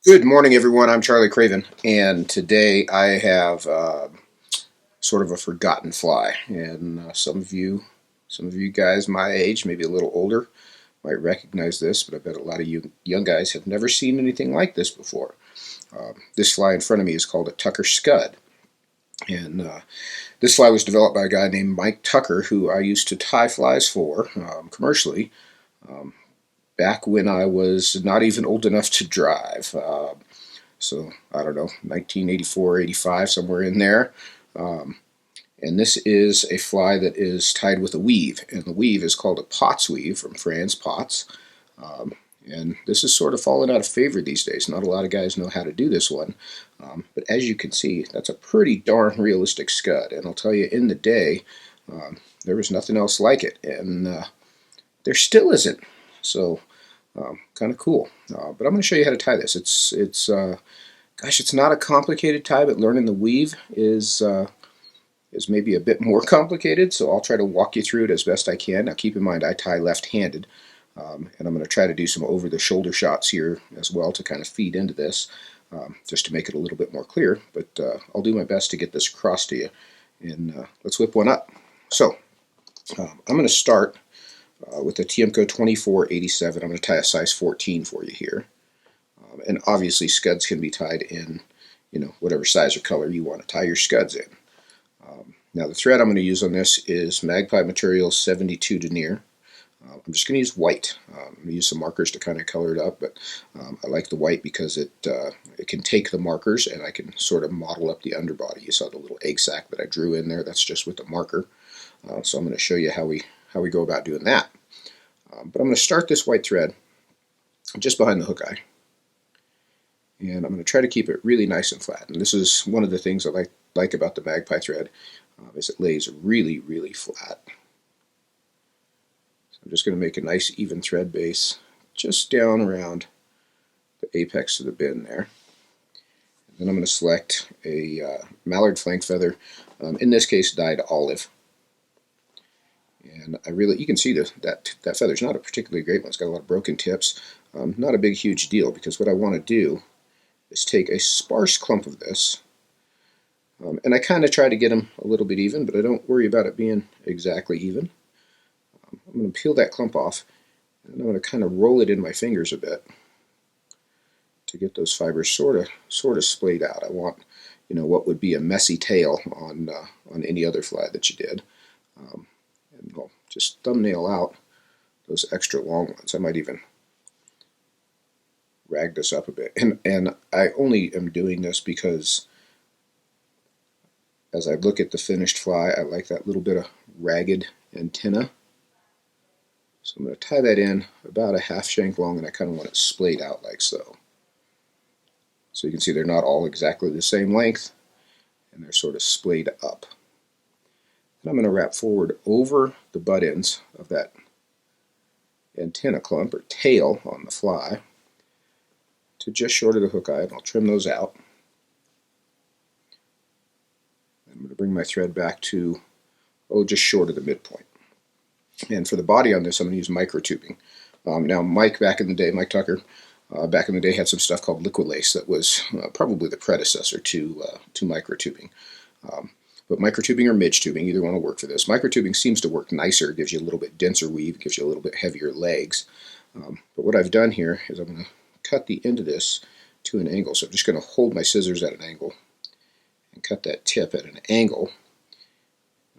Good morning, everyone. I'm Charlie Craven, and today I have sort of a forgotten fly. And some of you guys my age, maybe a little older, might recognize this, but I bet a lot of you young guys have never seen anything like this before. This fly in front of me is called a Tucker Scud, and this fly was developed by a guy named Mike Tucker, who I used to tie flies for commercially. Um, Back when I was not even old enough to drive. So I don't know, 1984, 85, somewhere in there. Um, and this is a fly that is tied with a weave, and the weave is called a Potts weave from Franz Potts. Um, and this is sort of fallen out of favor these days. Not a lot of guys know how to do this one. But as you can see, that's a pretty darn realistic scud. And I'll tell you, in the day, there was nothing else like it. And there still isn't. So kind of cool. But I'm going to show you how to tie this. Gosh, it's not a complicated tie, but learning the weave is maybe a bit more complicated. So I'll try to walk you through it as best I can. Now, keep in mind, I tie left-handed, and I'm going to try to do some over-the-shoulder shots here as well to kind of feed into this, just to make it a little bit more clear. But I'll do my best to get this across to you, and let's whip one up. So I'm going to start with the Tiemco 2487. I'm going to tie a size 14 for you here. And obviously scuds can be tied in, whatever size or color you want to tie your scuds in. Now the thread I'm going to use on this is Magpie Materials 72 denier. I'm just going to use white. I'm going to use some markers to kind of color it up, but I like the white because it can take the markers and I can sort of model up the underbody. You saw the little egg sac that I drew in there. That's just with the marker. So I'm going to show you how we go about doing that. But I'm going to start this white thread just behind the hook eye. And I'm going to try to keep it really nice and flat. And this is one of the things I like about the Magpie thread, is it lays really, really flat. So I'm just going to make a nice even thread base just down around the apex of the bin there. And then I'm going to select a Mallard flank feather, in this case dyed olive. And you can see that feather's not a particularly great one. It's got a lot of broken tips. Not a big, huge deal, because what I want to do is take a sparse clump of this, and I kind of try to get them a little bit even, but I don't worry about it being exactly even. I'm going to peel that clump off, and I'm going to kind of roll it in my fingers a bit to get those fibers sort of splayed out. I want, what would be a messy tail on any other fly that you did, and I'll just thumbnail out those extra long ones. I might even rag this up a bit, and I only am doing this because as I look at the finished fly, I like that little bit of ragged antenna. So I'm going to tie that in about a half shank long, and I kind of want it splayed out like so. So you can see they're not all exactly the same length, and they're sort of splayed up. And I'm going to wrap forward over the butt ends of that antenna clump or tail on the fly to just short of the hook eye, and I'll trim those out. I'm going to bring my thread back to, just short of the midpoint. And for the body on this, I'm going to use micro tubing. Now, Mike Tucker, back in the day had some stuff called Liquilace that was probably the predecessor to micro tubing. But micro tubing or midge tubing, either one will work for this. Micro tubing seems to work nicer. It gives you a little bit denser weave, gives you a little bit heavier legs. But what I've done here is I'm going to cut the end of this to an angle. So I'm just going to hold my scissors at an angle and cut that tip at an angle.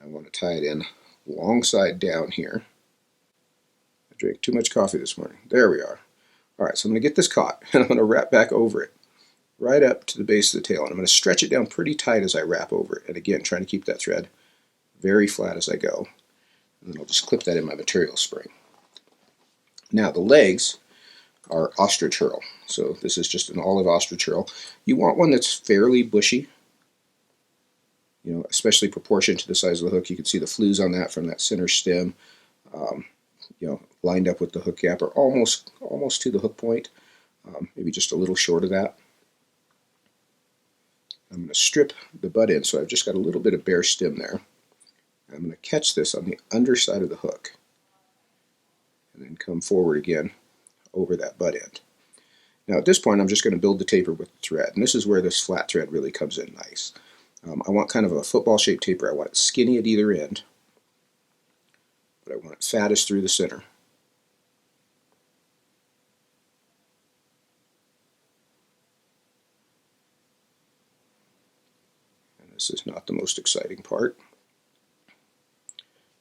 I want to tie it in long side down here. I drank too much coffee this morning. There we are. All right, so I'm going to get this caught, and I'm going to wrap back over it, right up to the base of the tail. And I'm going to stretch it down pretty tight as I wrap over it. And again, trying to keep that thread very flat as I go. And then I'll just clip that in my material spring. Now, the legs are Ostrich Herl. So this is just an olive Ostrich Herl. You want one that's fairly bushy, especially proportioned to the size of the hook. You can see the flues on that from that center stem, lined up with the hook gap, or almost to the hook point, maybe just a little short of that. I'm going to strip the butt end, so I've just got a little bit of bare stem there. I'm going to catch this on the underside of the hook, and then come forward again over that butt end. Now at this point I'm just going to build the taper with the thread, and this is where this flat thread really comes in nice. I want kind of a football shaped taper. I want it skinny at either end, but I want it fattest through the center. And this is not the most exciting part.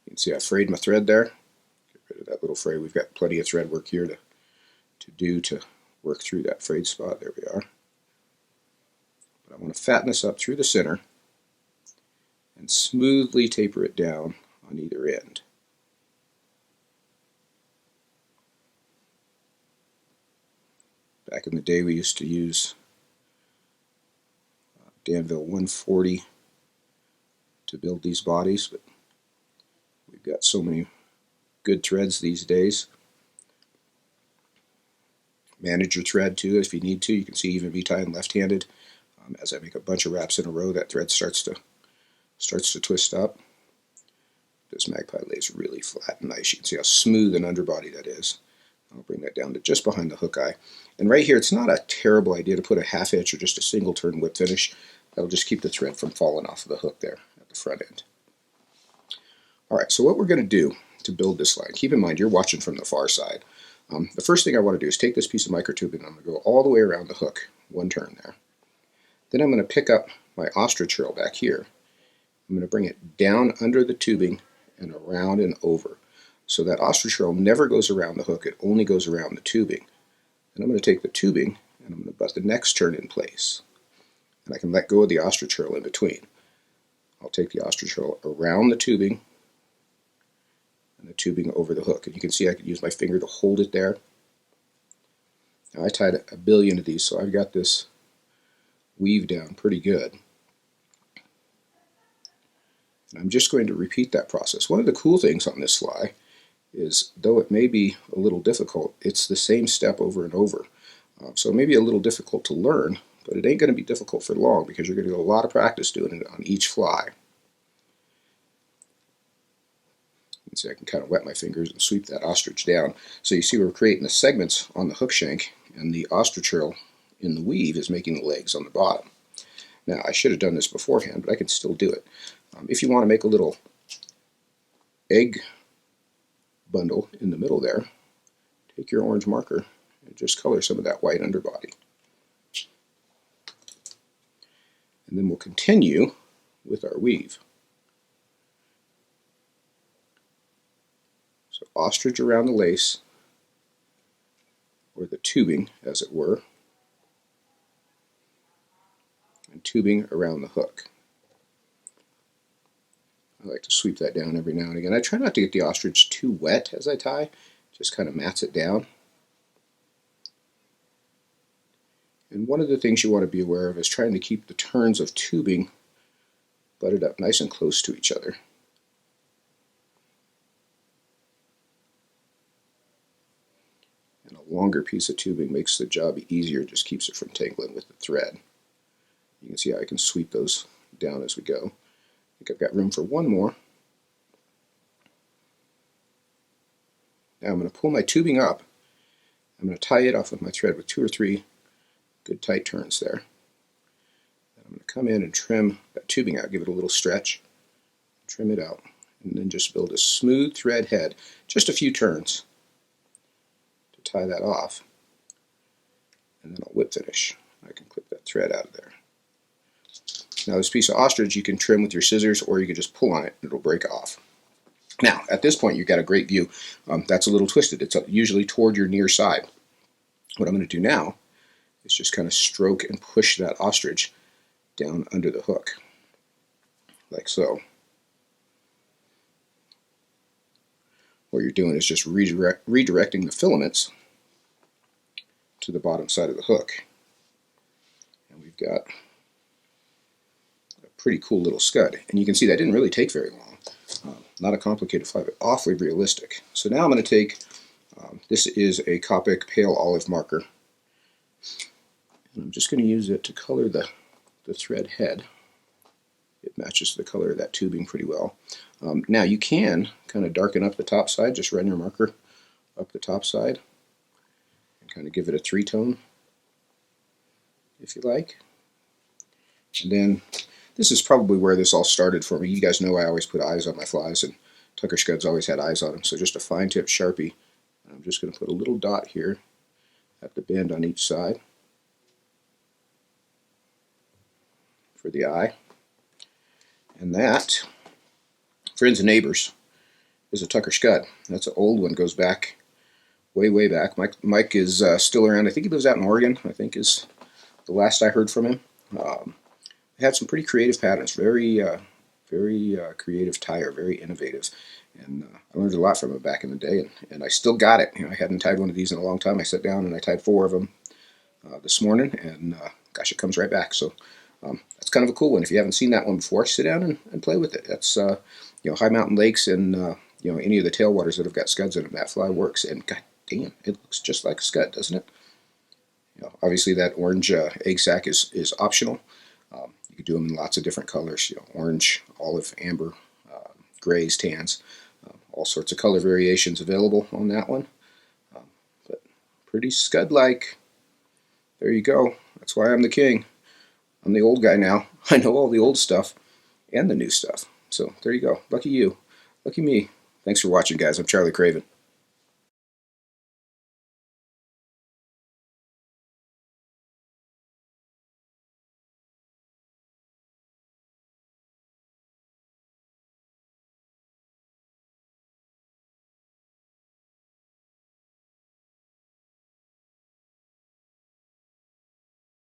You can see I frayed my thread there. Get rid of that little fray. We've got plenty of thread work here to work through that frayed spot. There we are. But I want to fatten this up through the center and smoothly taper it down on either end. Back in the day we used to use Danville 140 to build these bodies, but we've got so many good threads these days. Manage your thread too if you need to. You can see even me tying left-handed. As I make a bunch of wraps in a row, that thread starts to twist up. This Magpie lays really flat and nice. You can see how smooth an underbody that is. I'll bring that down to just behind the hook eye. And right here, it's not a terrible idea to put a half hitch or just a single turn whip finish. That'll just keep the thread from falling off of the hook there at the front end. Alright, so what we're going to do to build this line, keep in mind you're watching from the far side. The first thing I want to do is take this piece of microtubing and I'm going to go all the way around the hook, one turn there. Then I'm going to pick up my ostrich herl back here. I'm going to bring it down under the tubing and around and over. So that ostrich herl never goes around the hook, it only goes around the tubing. And I'm going to take the tubing and I'm going to butt the next turn in place. And I can let go of the ostrich herl in between. I'll take the ostrich herl around the tubing and the tubing over the hook. And you can see I can use my finger to hold it there. Now I tied a billion of these, so I've got this weave down pretty good. And I'm just going to repeat that process. One of the cool things on this fly is, though it may be a little difficult, it's the same step over and over. So it may be a little difficult to learn, but it ain't going to be difficult for long because you're going to get a lot of practice doing it on each fly. You can see I can kind of wet my fingers and sweep that ostrich down. So you see we're creating the segments on the hook shank, and the ostrich herl in the weave is making the legs on the bottom. Now I should have done this beforehand, but I can still do it. If you want to make a little egg bundle in the middle there, take your orange marker and just color some of that white underbody. And then we'll continue with our weave. So ostrich around the lace, or the tubing as it were, and tubing around the hook. I like to sweep that down every now and again. I try not to get the ostrich too wet as I tie, just kind of mats it down. And one of the things you want to be aware of is trying to keep the turns of tubing butted up nice and close to each other. And a longer piece of tubing makes the job easier, just keeps it from tangling with the thread. You can see how I can sweep those down as we go. I think I've got room for one more. Now I'm going to pull my tubing up. I'm going to tie it off with my thread with 2 or 3 good tight turns there. And I'm going to come in and trim that tubing out, give it a little stretch, trim it out, and then just build a smooth thread head, just a few turns to tie that off. And then I'll whip finish. I can clip that thread out of there. Now this piece of ostrich you can trim with your scissors, or you can just pull on it and it'll break off. Now at this point you've got a great view. That's a little twisted. It's usually toward your near side. What I'm going to do now is just kind of stroke and push that ostrich down under the hook, like so. What you're doing is just redirecting the filaments to the bottom side of the hook. And we've got pretty cool little scud. And you can see that didn't really take very long. Not a complicated fly, but awfully realistic. So now I'm going to take, this is a Copic pale olive marker, and I'm just going to use it to color the thread head. It matches the color of that tubing pretty well. Now you can kind of darken up the top side, just run your marker up the top side and kind of give it a 3-tone if you like. And then this is probably where this all started for me. You guys know I always put eyes on my flies, and Tucker Scuds always had eyes on them. So just a fine tip Sharpie. I'm just going to put a little dot here at the bend on each side for the eye. And that, friends and neighbors, is a Tucker Scud. That's an old one, goes back way, way back. Mike is still around. I think he lives out in Oregon, I think is the last I heard from him. He had some pretty creative patterns, very creative tire, very innovative. And I learned a lot from him back in the day, and I still got it. I hadn't tied one of these in a long time. I sat down and I tied 4 of them this morning, and gosh, it comes right back. So that's kind of a cool one. If you haven't seen that one before, sit down and play with it. That's high mountain lakes and any of the tailwaters that have got scuds in them. That fly works, and god damn, it looks just like a scud, doesn't it? Obviously that orange egg sac is optional. You could do them in lots of different colors. Orange, olive, amber, grays, tans, all sorts of color variations available on that one. But pretty scud-like. There you go. That's why I'm the king. I'm the old guy now. I know all the old stuff and the new stuff. So there you go. Lucky you. Lucky me. Thanks for watching, guys. I'm Charlie Craven.